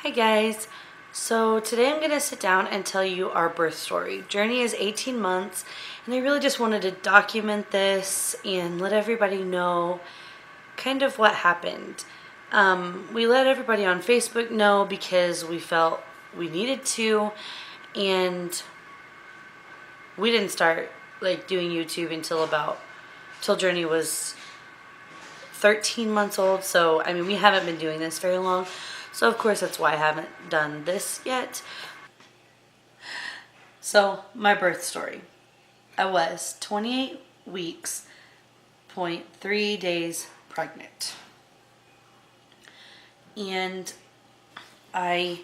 Hi guys, so today I'm going to sit down and tell you our birth story. Journey is 18 months and I really just wanted to document this and let everybody know kind of what happened. We let everybody on Facebook know because we felt we needed to, and we didn't start doing YouTube till Journey was 13 months old. So I mean, we haven't been doing this very long, so of course that's why I haven't done this yet. So my birth story, I was 28 weeks, 0.3 days pregnant, and I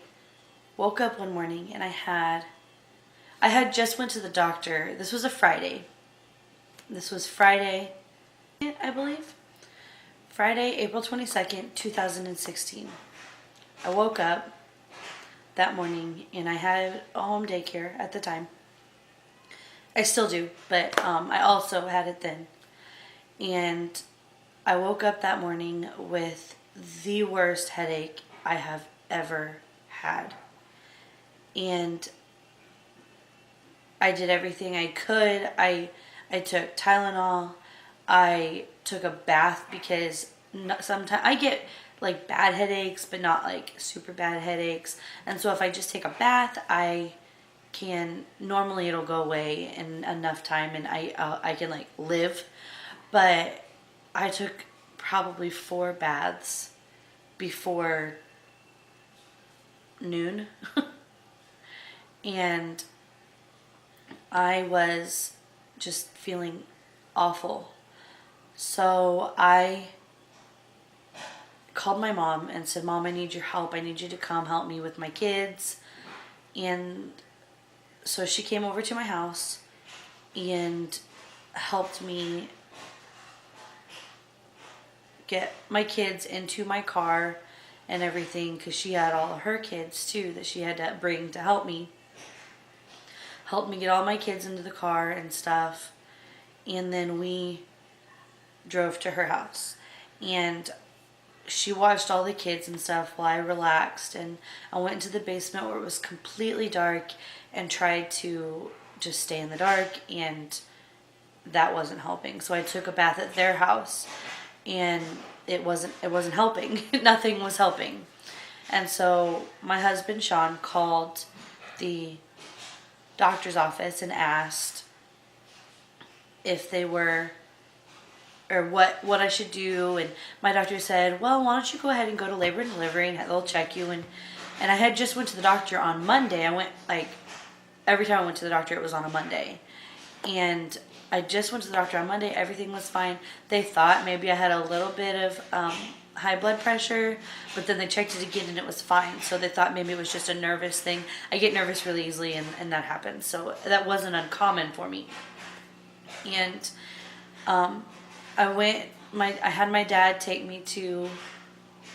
woke up one morning and I had just went to the doctor. This was a Friday. This was Friday, I believe. Friday, April 22nd, 2016. I woke up that morning and I had a home daycare at the time. I still do, but I also had it then. And I woke up that morning with the worst headache I have ever had. And I did everything I could. I took Tylenol. I took a bath because sometimes I get bad headaches, but not super bad headaches. And so if I just take a bath, normally it'll go away in enough time and I can live. But I took probably 4 baths before noon. And I was just feeling awful. So I called my mom and said, "Mom, I need your help. I need you to come help me with my kids." And so she came over to my house and helped me get my kids into my car and everything, because she had all of her kids too that she had to bring to help me. Helped me get all my kids into the car and stuff. And then we drove to her house. And she watched all the kids and stuff while I relaxed. And I went into the basement where it was completely dark and tried to just stay in the dark. And that wasn't helping. So I took a bath at their house. And it wasn't helping. Nothing was helping. And so my husband, Sean, called the doctor's office and asked if they were, or what I should do. And my doctor said, "Well, why don't you go ahead and go to labor and delivery and they'll check you." And I had just went to the doctor on Monday. I went every time I went to the doctor it was on a Monday. And I just went to the doctor on Monday. Everything was fine. They thought maybe I had a little bit of high blood pressure, but then they checked it again and it was fine. So they thought maybe it was just a nervous thing. I get nervous really easily and that happens. So that wasn't uncommon for me. And I had my dad take me to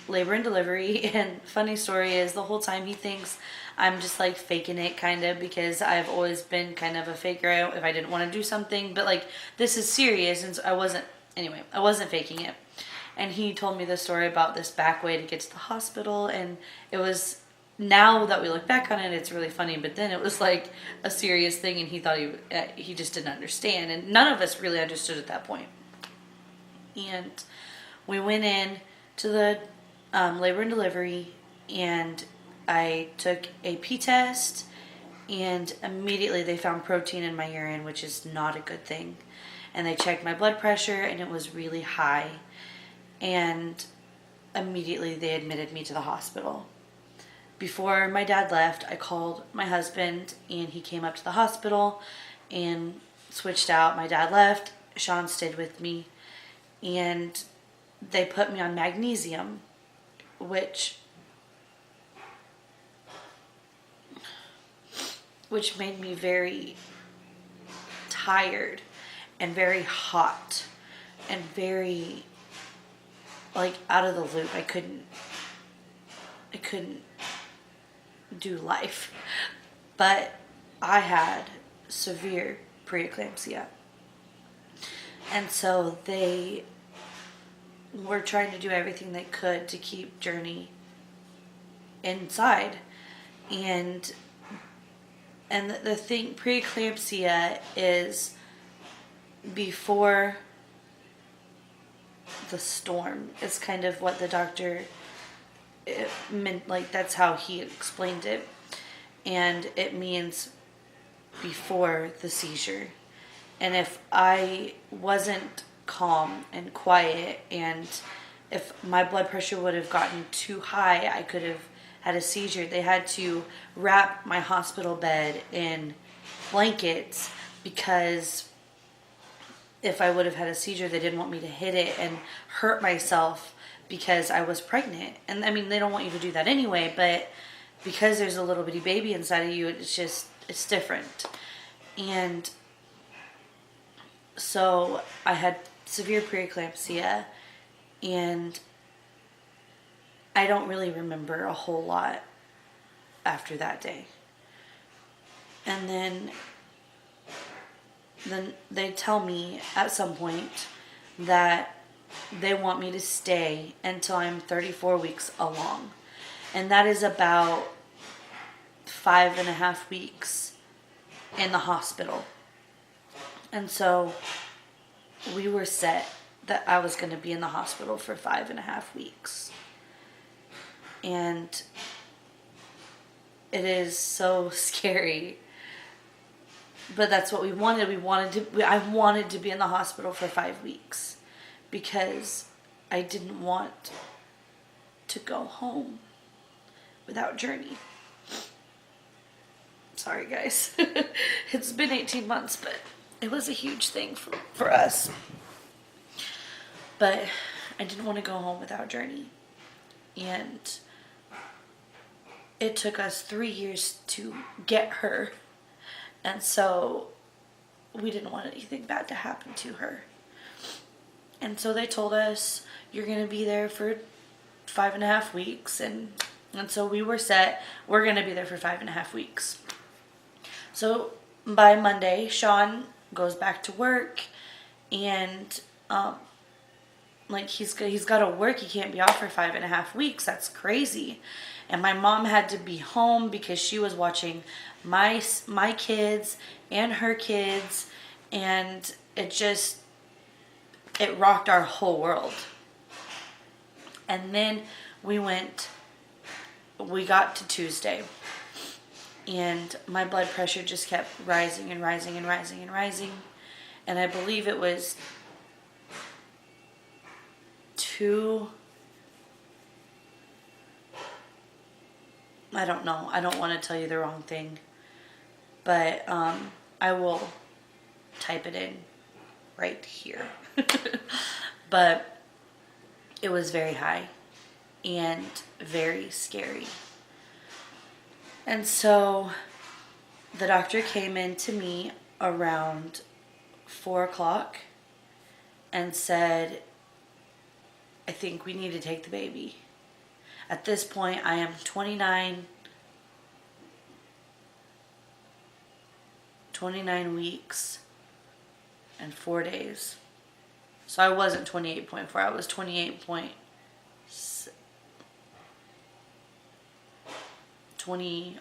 labor and delivery. And funny story is, the whole time he thinks I'm just faking it kind of, because I've always been kind of a faker if I didn't want to do something. But this is serious, and so I wasn't faking it. And he told me the story about this back way to get to the hospital, and it was, now that we look back on it, it's really funny, but then it was a serious thing, and he thought he just didn't understand, and none of us really understood at that point. And we went in to the labor and delivery, and I took a pee test, and immediately they found protein in my urine, which is not a good thing. And they checked my blood pressure, and it was really high. And immediately they admitted me to the hospital. Before my dad left, I called my husband, and he came up to the hospital and switched out. My dad left. Sean stayed with me, and they put me on magnesium, which made me very tired and very hot and very out of the loop. I couldn't do life. But I had severe preeclampsia. And so they were trying to do everything they could to keep Journey inside. And the thing, preeclampsia is before the storm. It's kind of what the doctor meant, like that's how he explained it. And it means before the seizure. And if I wasn't calm and quiet, and if my blood pressure would have gotten too high, I could have had a seizure. They had to wrap my hospital bed in blankets because if I would have had a seizure, they didn't want me to hit it and hurt myself because I was pregnant. And I mean, they don't want you to do that anyway, but because there's a little bitty baby inside of you, it's different. And so I had severe preeclampsia, and I don't really remember a whole lot after that day. And then they tell me at some point that they want me to stay until I'm 34 weeks along. And that is about 5.5 weeks in the hospital. And so we were set that I was going to be in the hospital for 5.5 weeks. And it is so scary. But that's what we wanted. I wanted to be in the hospital for 5 weeks because I didn't want to go home without Journey. Sorry, guys. It's been 18 months, but it was a huge thing for us. But I didn't want to go home without Journey. And it took us 3 years to get her. And so we didn't want anything bad to happen to her. And so they told us, you're going to be there for 5.5 weeks. And so we were set, we're going to be there for 5.5 weeks. So by Monday, Sean goes back to work, and like he's got to work. He can't be off for 5.5 weeks. That's crazy. And my mom had to be home because she was watching my kids and her kids, and it rocked our whole world. And then we got to Tuesday, and my blood pressure just kept rising and rising and rising and rising. And I believe it was I don't know. I don't want to tell you the wrong thing. But I will type it in right here. But it was very high and very scary. And so the doctor came in to me around 4 o'clock and said, I think we need to take the baby. At this point, I am 29 weeks and 4 days. So I wasn't 28.4, I was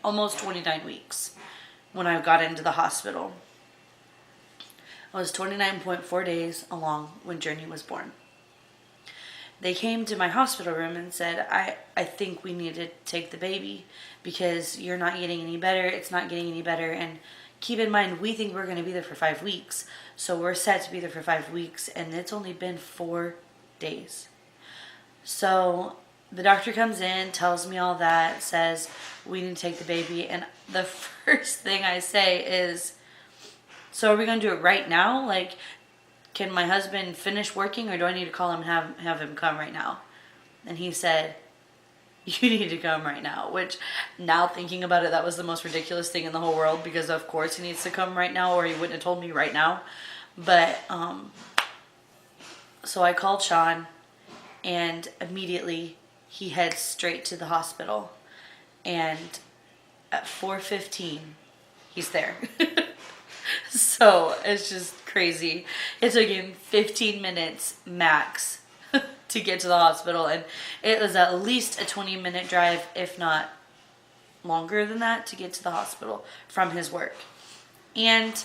almost 29 weeks when I got into the hospital. I was 29.4 days along when Journey was born. They came to my hospital room and said, I think we need to take the baby because you're not getting any better. It's not getting any better. And keep in mind, we think we're going to be there for 5 weeks. So we're set to be there for 5 weeks, and it's only been 4 days. So the doctor comes in, tells me all that, says we need to take the baby. And the first thing I say is, so are we going to do it right now? Like, can my husband finish working, or do I need to call him and have him come right now? And he said, you need to come right now. Which, now thinking about it, that was the most ridiculous thing in the whole world, because of course he needs to come right now, or he wouldn't have told me right now. But so I called Sean, and immediately he heads straight to the hospital. And at 4:15, he's there. So it's just crazy. It took him 15 minutes max to get to the hospital. And it was at least a 20-minute drive, if not longer than that, to get to the hospital from his work. And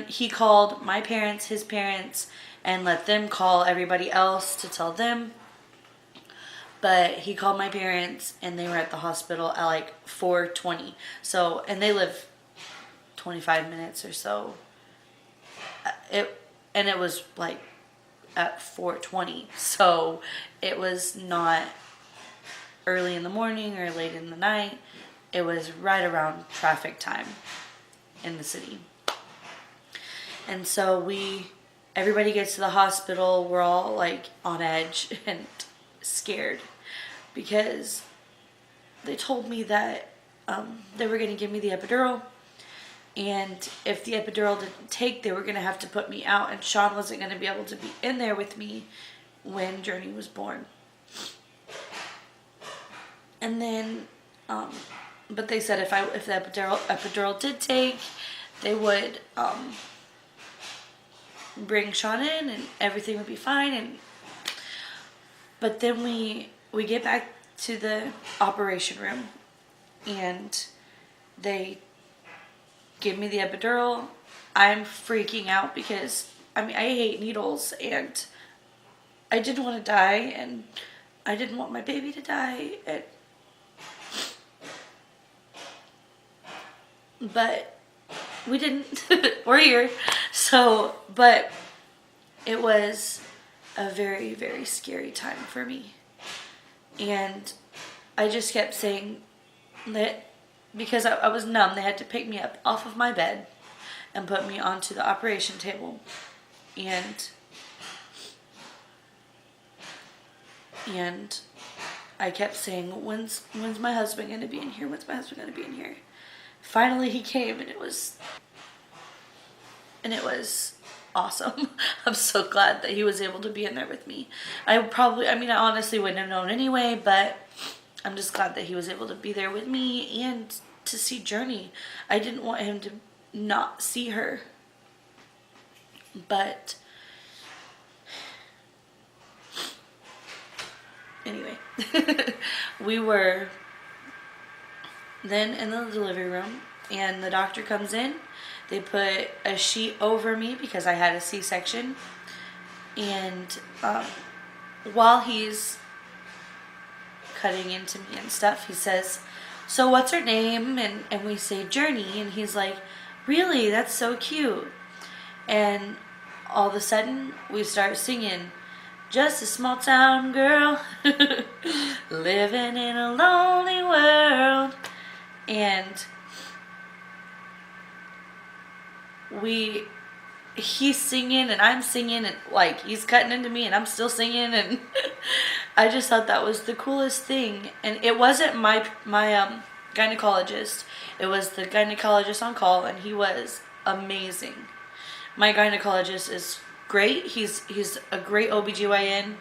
he called my parents, his parents, and let them call everybody else to tell them. But he called my parents, and they were at the hospital at like 4:20. So, and they live 25 minutes or so. It was like at 4:20. So it was not early in the morning or late in the night. It was right around traffic time in the city. And so everybody gets to the hospital. We're all like on edge and scared because they told me that they were going to give me the epidural, and if the epidural didn't take, they were going to have to put me out, and Sean wasn't going to be able to be in there with me when Journey was born. And then but they said if the epidural did take, they would bring Sean in and everything would be fine. But then we get back to the operation room, and they give me the epidural. I'm freaking out because I hate needles, and I didn't want to die, and I didn't want my baby to die, but we didn't. We're here. So, but it was a very, very scary time for me. And I just kept saying that because I was numb, they had to pick me up off of my bed and put me onto the operation table. And I kept saying, when's my husband going to be in here? When's my husband going to be in here? Finally he came, and it was awesome. I'm so glad that he was able to be in there with me. I honestly wouldn't have known anyway, but I'm just glad that he was able to be there with me and to see Journey. I didn't want him to not see her. But anyway, we were then in the delivery room, and the doctor comes in. They put a sheet over me because I had a C-section. And while he's cutting into me and stuff, he says, "So what's her name?" And we say Journey. And he's like, "Really? That's so cute." And all of a sudden, we start singing, "Just a small town girl living in a lonely world." And he's singing and I'm singing, and like he's cutting into me and I'm still singing, and I just thought that was the coolest thing. And it wasn't my gynecologist. It was the gynecologist on call, and he was amazing. My gynecologist is great. He's a great OBGYN,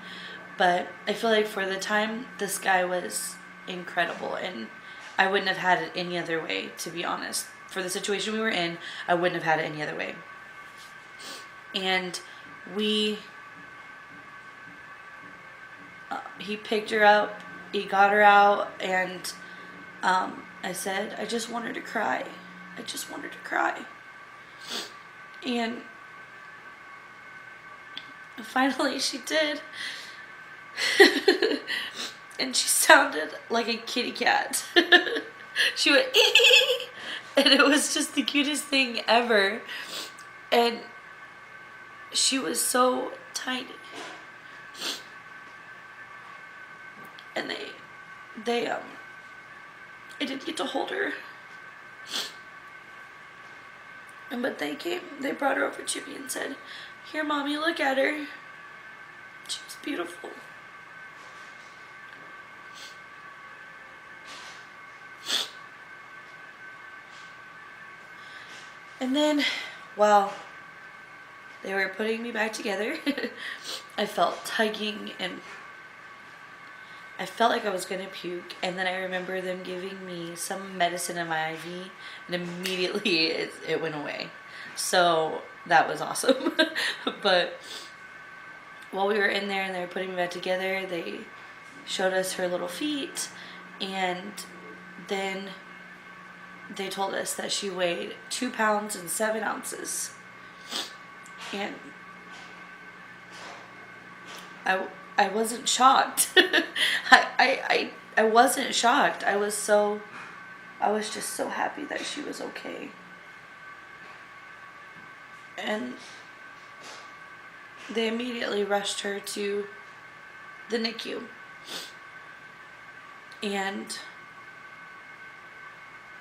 but I feel like for the time, this guy was incredible, and I wouldn't have had it any other way, to be honest. For the situation we were in, I wouldn't have had it any other way. And he picked her up, he got her out, and I said, "I just want her to cry. I just want her to cry." And finally she did. And she sounded like a kitty cat. She went, "Ee!" And it was just the cutest thing ever. And she was so tiny. And I didn't get to hold her. But they brought her over to me and said, "Here, Mommy, look at her. She was beautiful." And then, while they were putting me back together, I felt tugging, and I felt like I was going to puke. And then I remember them giving me some medicine in my IV, and immediately it went away. So that was awesome. But while we were in there and they were putting me back together, they showed us her little feet, and then they told us that she weighed 2 pounds and 7 ounces. And I wasn't shocked. I wasn't shocked. I was just so happy that she was okay. And they immediately rushed her to the NICU. And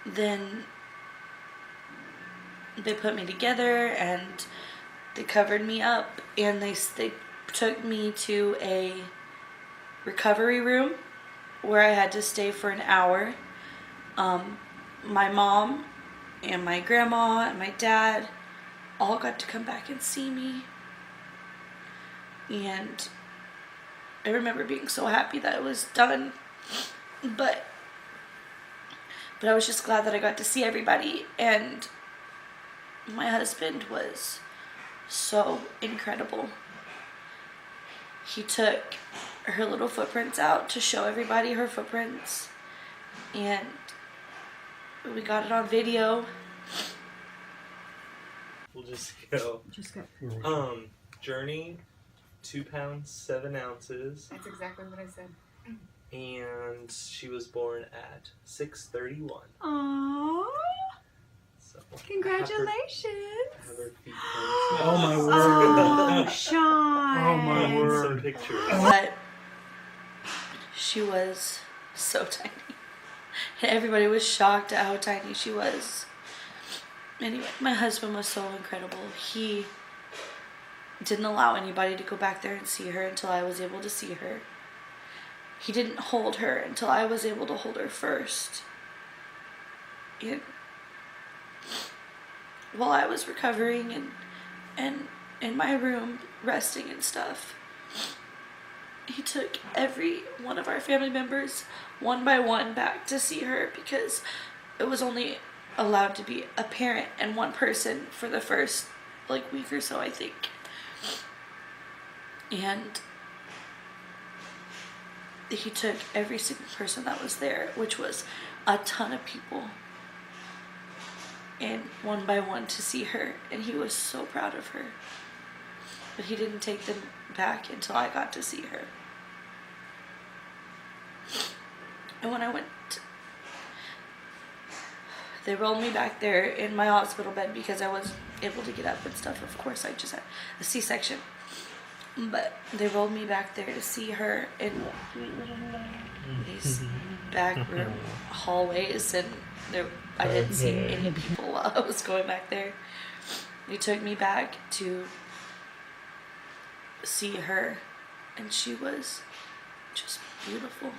then they put me together and they covered me up, and they took me to a recovery room where I had to stay for an hour. My mom and my grandma and my dad all got to come back and see me. And I remember being so happy that it was done. But I was just glad that I got to see everybody. And my husband was so incredible. He took her little footprints out to show everybody her footprints. And we got it on video. We'll just go. Journey, 2 pounds, 7 ounces. That's exactly what I said. And she was born at 6:31. Aww. So Congratulations. have her feet Oh my word. Oh, Sean. Oh my and word. some pictures. But she was so tiny. And everybody was shocked at how tiny she was. Anyway, my husband was so incredible. He didn't allow anybody to go back there and see her until I was able to see her. He didn't hold her until I was able to hold her first. And while I was recovering and in my room resting and stuff, he took every one of our family members one by one back to see her, because it was only allowed to be a parent and one person for the first week or so, I think. And he took every single person that was there, which was a ton of people, and one by one to see her, and he was so proud of her. But he didn't take them back until I got to see her. And when I went, they rolled me back there in my hospital bed because I was able to get up and stuff. Of course, I just had a C-section. But they rolled me back there to see her in these back room hallways, and I didn't see any people while I was going back there. They took me back to see her, and she was just beautiful.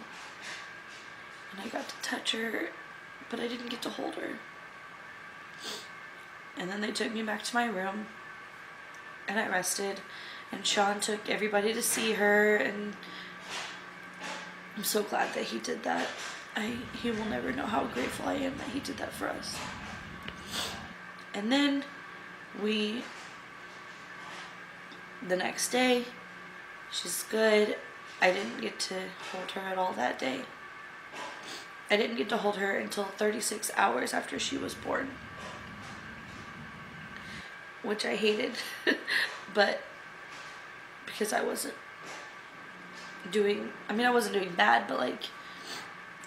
And I got to touch her, but I didn't get to hold her. And then they took me back to my room, and I rested. And Sean took everybody to see her, and I'm so glad that he did that. He will never know how grateful I am that he did that for us. And then the next day, she's good. I didn't get to hold her at all that day. I didn't get to hold her until 36 hours after she was born, which I hated, but because I wasn't doing bad, but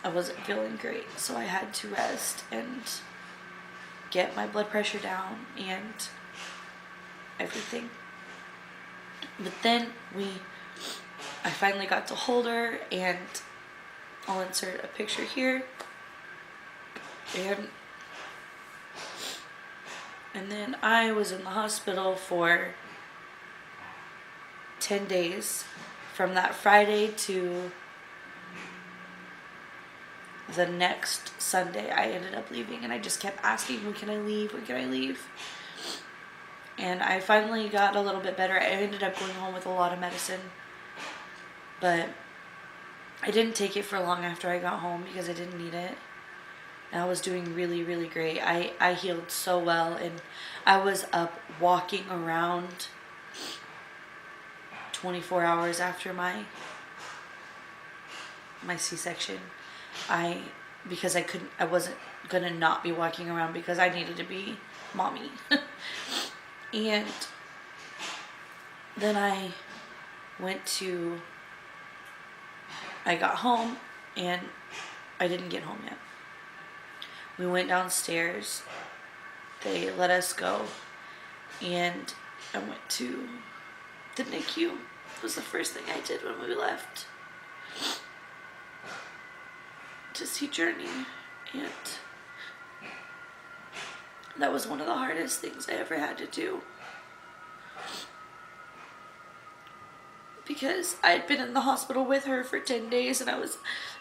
I wasn't feeling great, so I had to rest and get my blood pressure down and everything. But then I finally got to hold her, and I'll insert a picture here. And then I was in the hospital for 10 days, from that Friday to the next Sunday. I ended up leaving, and I just kept asking, when can I leave? When can I leave? And I finally got a little bit better. I ended up going home with a lot of medicine, but I didn't take it for long after I got home because I didn't need it. And I was doing really, really great. I healed so well, and I was up walking around 24 hours after my C-section. Because I wasn't gonna not be walking around because I needed to be mommy. And then I got home, and I didn't get home yet. We went downstairs, they let us go, and I went to the NICU. It was the first thing I did when we left, to see Journey, and that was one of the hardest things I ever had to do, because I had been in the hospital with her for 10 days, and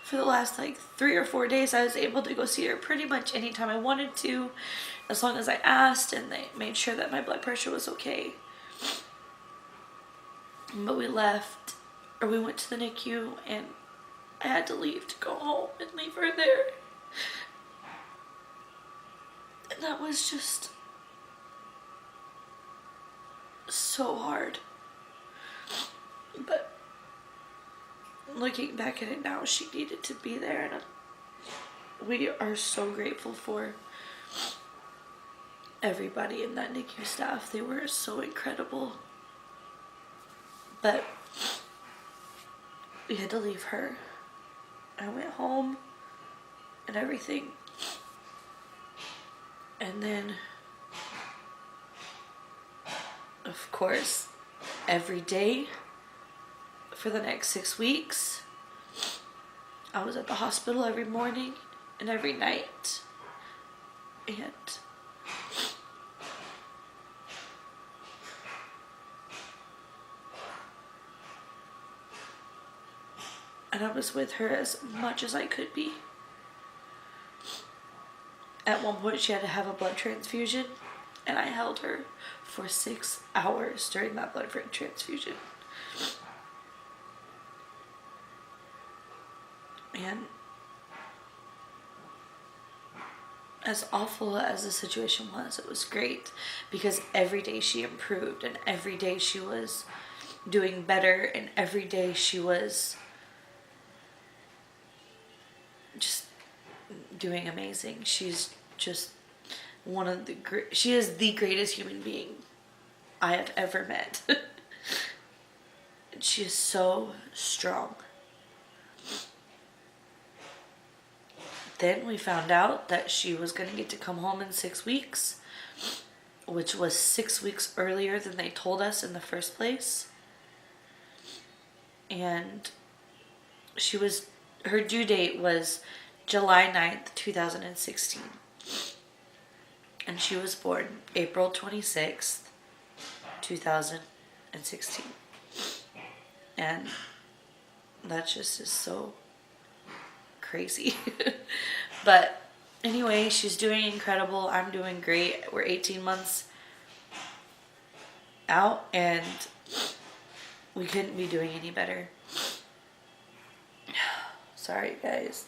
for the last like 3 or 4 days, I was able to go see her pretty much anytime I wanted to, as long as I asked, and they made sure that my blood pressure was okay. But we went to the NICU, and I had to leave to go home and leave her there. And that was just so hard. But looking back at it now, she needed to be there, and we are so grateful for everybody in that NICU staff. They were so incredible. But we had to leave her. I went home and everything. And then, of course, every day for the next 6 weeks, I was at the hospital every morning and every night. And I was with her as much as I could be. At one point, she had to have a blood transfusion, and I held her for 6 hours during that blood transfusion. And as awful as the situation was, it was great, because every day she improved, and every day she was doing better, and every day she was just doing amazing. She's just she is the greatest human being I have ever met. She is so strong. Then we found out that she was going to get to come home in 6 weeks, which was 6 weeks earlier than they told us in the first place. And her due date was July 9th, 2016. And she was born April 26th, 2016. And that just is so crazy. But anyway, she's doing incredible. I'm doing great. We're 18 months out, and we couldn't be doing any better. Sorry, guys.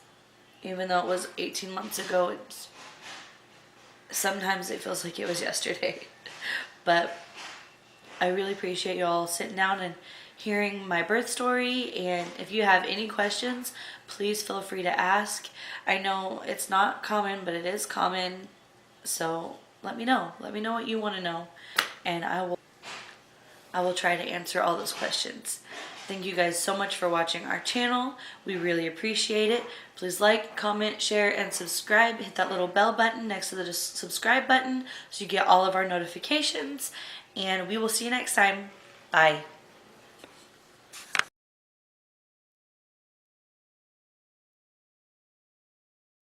Even though it was 18 months ago, sometimes it feels like it was yesterday. But I really appreciate y'all sitting down and hearing my birth story. And if you have any questions, please feel free to ask. I know it's not common, but it is common. So let me know. Let me know what you want to know, and I will try to answer all those questions. Thank you guys so much for watching our channel. We really appreciate it. Please like, comment, share, and subscribe. Hit that little bell button next to the subscribe button so you get all of our notifications. And we will see you next time. Bye.